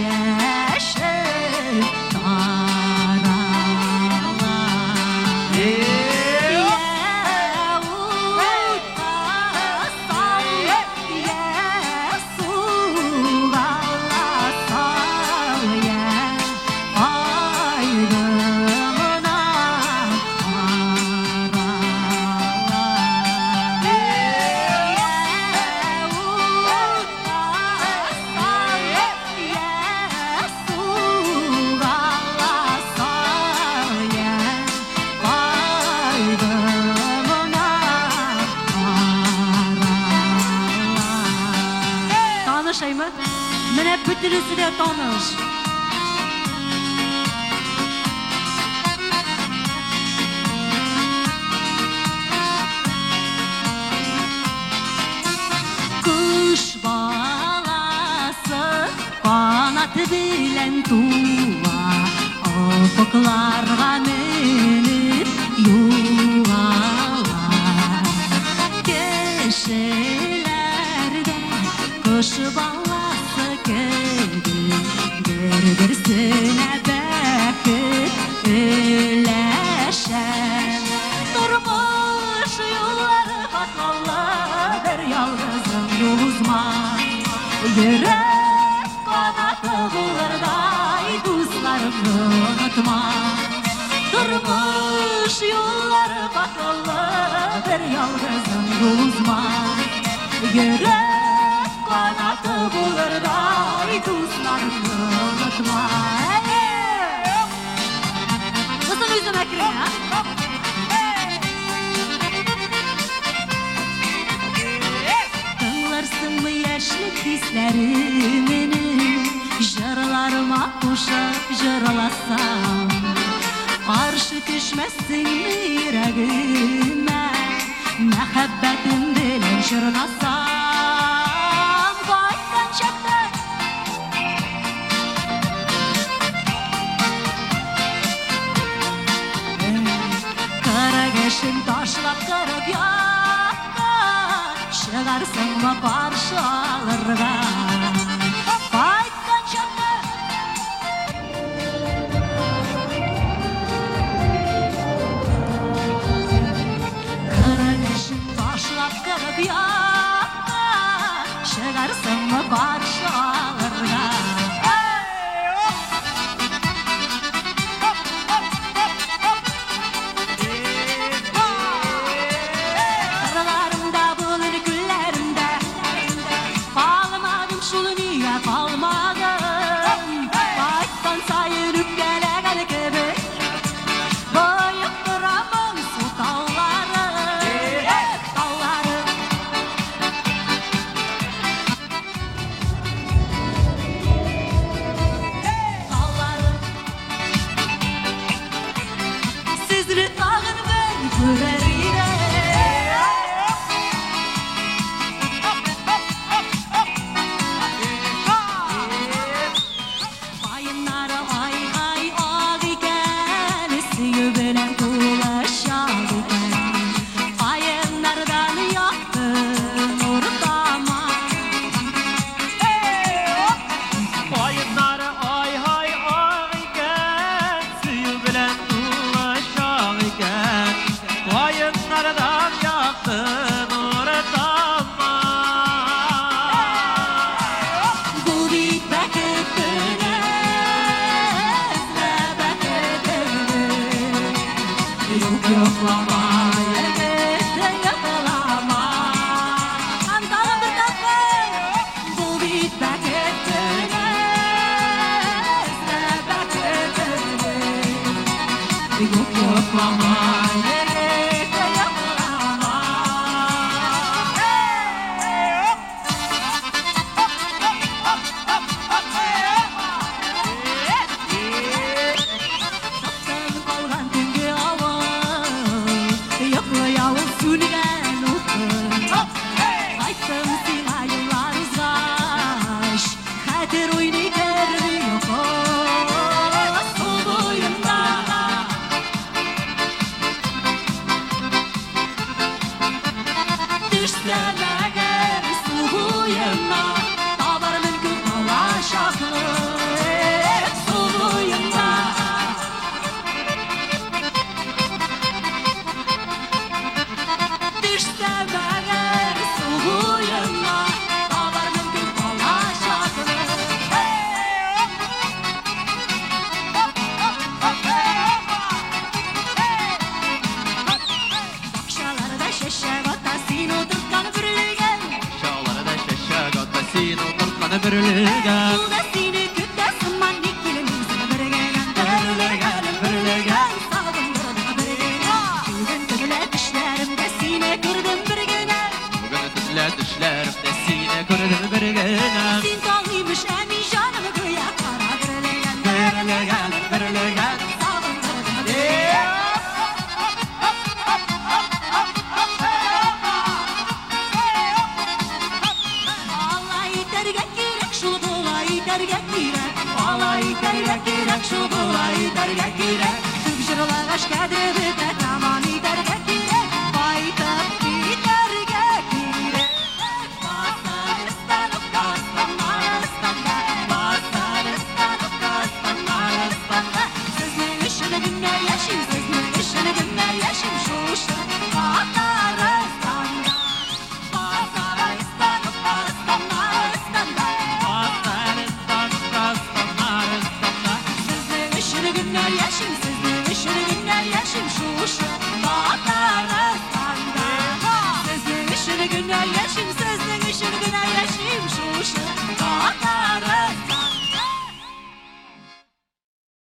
yeşil daralar. Tanışayım mı? Ben hep bütünüzü de tanış. Kuş balası kanatı bilen tuva, ufuklarga menip yuvalar. Keşelerde kuş balası gerdirsine bekir üleşen. Durmuş yolları bakallar yalnızım yoluzman. Yürek kanatı bulurday dostlarımı unutma. Durmuş yolları bakallar yalnızım yoluzman. Yürek kanatı bulurday dostlarımı unutma. Kızın yüzüme kirin ha? Tınlarsın mı yaşlık hislerimini, jırlarıma koşup jırlasam. Karşı düşmezsin mi yüreğime, muhabbetim bilen şırlasam. Kayıttan çıktı kara geçin taşlap kırıp yakta, çıkarsın mı karşı alırga. Kayıttan çıktı kara geçin taşlap kırıp yakta, çıkarsın mı karşı alırga. Düşseler su boyuna, tavar mümkün olaşaklı. birligen Şu bulay derge girek Türk jırlaş kadri biter tamam iterge girek Bayta